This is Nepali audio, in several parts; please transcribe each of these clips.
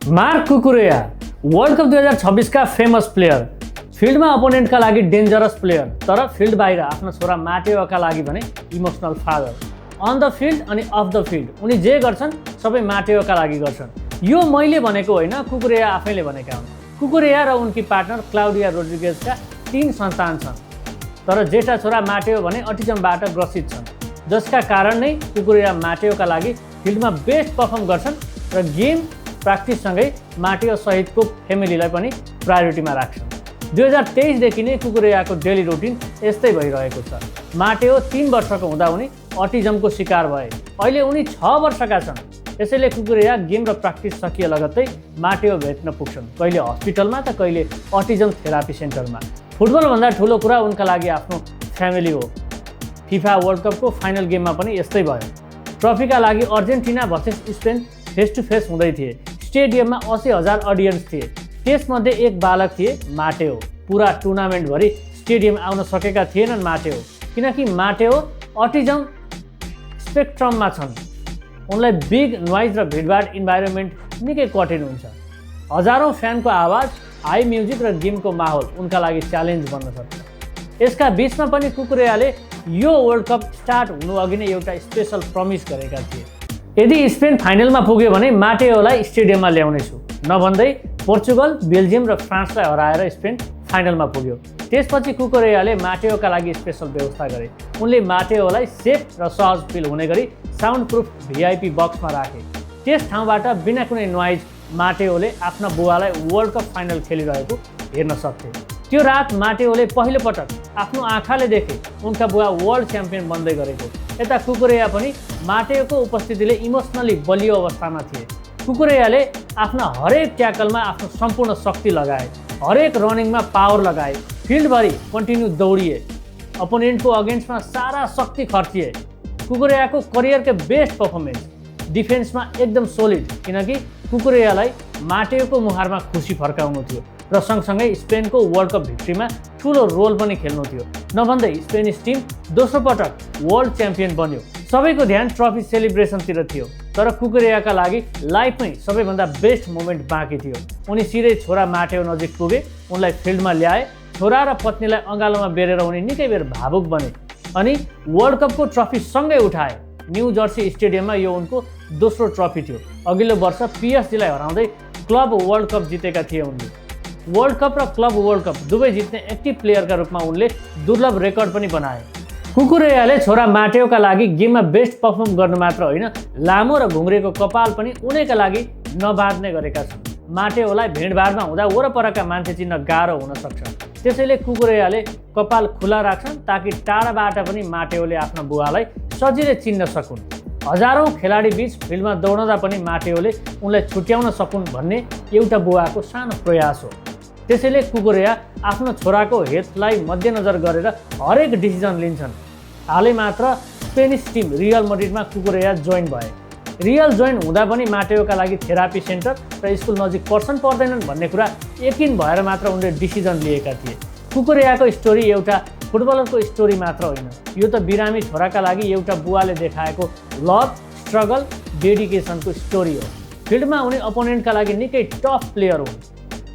मार्क कुकुरेया वर्ल्ड कप 2026 का फेमस प्लेयर, फिल्डमा अपोनेन्टका लागि डेन्जरस प्लेयर, तर फिल्ड बाहिर आफ्नो छोरा माटेओका लागि भने emotional father. On the field अनि अफ द फिल्ड उनी जे गर्छन् सबै माटेओका लागि गर्छन्। यो मैले भनेको होइन, कुकुरेया आफैले भनेका हुन्। कुकुरेया र उनकी पार्टनर क्लाउडिया रोड्रिगेजका 3 सन्तान छन्, तर जेठा छोरा माटेओ भने अटिजमबाट ग्रसित छन्, जसका कारण नै कुकुरेया माटेओका लागि फिल्डमा बेस्ट पर्फर्म गर्छन् र गेम प्र्याक्टिससँगै माटेओ सहितको फ्यामिलीलाई पनि प्रायोरिटीमा राख्छन्। 2023 देखि नै कुकुरेयाको डेली रुटिन यस्तै भइरहेको छ। माटेओ 3 वर्षको हुँदा उनी अटिजमको शिकार भए। अहिले उनी 6 वर्षका छन्। यसैले कुकुरेया गेम र प्र्याक्टिस सकिए लगत्तै माटेओ भेट्न पुग्छन्, कहिले हस्पिटलमा त कहिले अटिजम थेरापी सेन्टरमा। फुटबलभन्दा ठुलो कुरा उनका लागि आफ्नो फ्यामिली हो। फिफा वर्ल्ड कपको फाइनल गेममा पनि यस्तै भयो। ट्रफीका लागि Argentina versus Spain face to face हुँदै थिए। स्टेडियममा 80,000 अडियन्स थिए। त्यसमध्ये एक बालक थिए माटेओ। पुरा टुर्नामेन्टभरि स्टेडियम आउन सकेका थिएनन् माटेओ, किनकि माटेओ अटिजम स्पेक्ट्रममा छन्। उनलाई बिग नोइज र भिडभाड इन्भाइरोमेन्ट निकै कठिन हुन्छ। हजारौँ फ्यानको आवाज, हाई म्युजिक र गेमको माहौल उनका लागि च्यालेन्ज बन्न सक्छ। यसका बिचमा पनि कुकुरेयाले यो वर्ल्ड कप स्टार्ट हुनु अघि नै एउटा स्पेसल प्रमिस गरेका थिए। यदि स्पेन फाइनलमा पुग्यो भने माटेओलाई स्टेडियममा ल्याउनेछु, नभन्दै पोर्चुगल, बेल्जियम र फ्रान्सलाई हराएर स्पेन फाइनलमा पुग्यो। त्यसपछि कुकुरेयाले माटेओका लागि स्पेसल व्यवस्था गरे। उनले माटेओलाई सेफ र सहज फिल हुने गरी साउन्ड प्रुफ भिआइपी बक्समा राखे। त्यस ठाउँबाट बिना कुनै नोइज माटेओले आफ्ना बुवालाई वर्ल्ड कप फाइनल खेलिरहेको हेर्न सक्थे। त्यो रात माटेओले पहिलो पटक आफ्नो आँखाले देखे उनका बुवा वर्ल्ड च्याम्पियन बन्दै गरेको। यता कुकुरेया पनि माटेओको उपस्थितिले इमोसनली बलियो अवस्थामा थिए। कुकुरेयाले आफ्ना हरेक ट्याकलमा आफ्नो सम्पूर्ण शक्ति लगाए, हरेक रनिङमा पावर लगाए, फिल्डभरि कन्टिन्यू दौडिए, अपोनेन्टको अगेन्स्टमा सारा शक्ति खर्चिए। कुकुरेयाको करियरको बेस्ट पर्फर्मेन्स, डिफेन्समा एकदम सोलिड, किनकि कुकुरेयालाई माटेओको मुहारमा खुसी फर्काउनु थियो र सँगसँगै स्पेनको वर्ल्ड कप भिक्ट्रीमा ठुलो रोल पनि खेल्नु थियो। नभन्दै स्पेनिस टिम दोस्रो पटक वर्ल्ड च्याम्पियन बन्यो। सबैको ध्यान ट्रफी सेलिब्रेसनतिर थियो, तर कुकुरेयाका लागि लाइफमै सबैभन्दा बेस्ट मोमेन्ट बाँकी थियो। उनी सिधै छोरा माटेओ नजिक पुगे, उनलाई फिल्डमा ल्याए। छोरा र पत्नीलाई अँगालोमा बेरेर उनी निकै बेर भावुक बने अनि वर्ल्ड कपको ट्रफी सँगै उठाए। न्यू जर्सी स्टेडियममा यो उनको दोस्रो ट्रफी थियो। अघिल्लो वर्ष पिएसजीलाई हराउँदै क्लब वर्ल्ड कप जितेका थिए उनले। वर्ल्ड कप र क्लब वर्ल्ड कप दुवै जित्ने एक्टिभ प्लेयरका रूपमा उनले दुर्लभ रेकर्ड पनि बनाए। कुकुरेयाले छोरा माटेओका लागि गेममा बेस्ट पर्फर्म गर्नु मात्र होइन, लामो र घुम्रेको कपाल पनि उनैका लागि नबाँध्ने गरेका छन्। माटेओलाई भिडभाडमा हुँदा वरपरका मान्छे चिन्न गाह्रो हुन सक्छ, त्यसैले कुकुरेयाले कपाल खुला राख्छन् ताकि टाढाबाट पनि माटेओले आफ्ना बुवालाई सजिलै चिन्न सकुन्। हजारौँ खेलाडी बीच फिल्डमा दौडँदा पनि माटेओले उनलाई छुट्याउन सकुन् भन्ने एउटा बुवाको सानो प्रयास हो। त्यसैले कुकुरेया आफ्नो छोराको हेल्थलाई मध्यनजर गरेर हरेक डिसिजन लिन्छन्। हालै मात्र स्पेनिस टिम रियल मड्रिडमा कुकुरेया जोइन भए। रियल जोइन हुँदा पनि माटेओका लागि थेरापी सेन्टर र स्कुल नजिक पर्छन् पर्दैनन् भन्ने कुरा यकिन भएर मात्र उनले डिसिजन लिएका थिए। कुकुरेयाको स्टोरी एउटा फुटबलरको स्टोरी मात्र होइन, यो त बिरामी छोराका लागि एउटा बुवाले देखाएको लभ, स्ट्रगल, डेडिकेसनको स्टोरी हो। फिल्डमा उनी अपोनेन्टका लागि निकै टफ प्लेयर हुन्।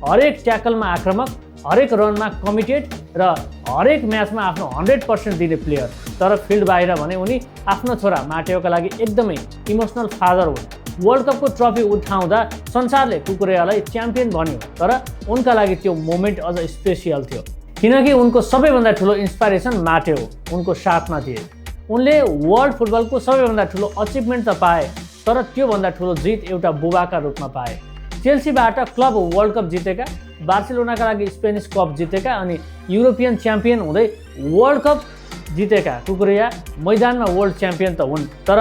हरेक ट्याकलमा आक्रामक, हरेक रनमा कमिटेड र हरेक म्याचमा आफ्नो 100% दिने प्लेयर। तर फिल्ड बाहिर भने उनी आफ्नो छोरा माटेओका लागि एकदमै इमोसनल फादर हुन्। वर्ल्ड कपको ट्रफी उठाउँदा संसारले कुकुरेयालाई च्याम्पियन भन्यो, तर उनका लागि त्यो मोमेन्ट अझ स्पेसियल थियो, किनकि उनको सबैभन्दा ठुलो इन्सपाइरेसन माटेओ उनको साथमा थिए। उनले वर्ल्ड फुटबलको सबैभन्दा ठुलो अचिभमेन्ट त पाए, तर त्योभन्दा ठुलो जित एउटा बुबाका रूपमा पाए। चेल्सीबाट क्लब वर्ल्ड कप जितेका, बार्सिलोनाका लागि स्पेनिस कप जितेका अनि युरोपियन च्याम्पियन हुँदै वर्ल्ड कप जितेका कुकुरेया मैदानमा वर्ल्ड च्याम्पियन त हुन्, तर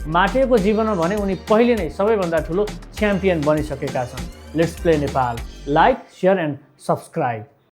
माटेओको जीवनमा भने उनी पहिले नै सबैभन्दा ठुलो च्याम्पियन बनिसकेका छन्। Let's play Nepal. Like, share and subscribe.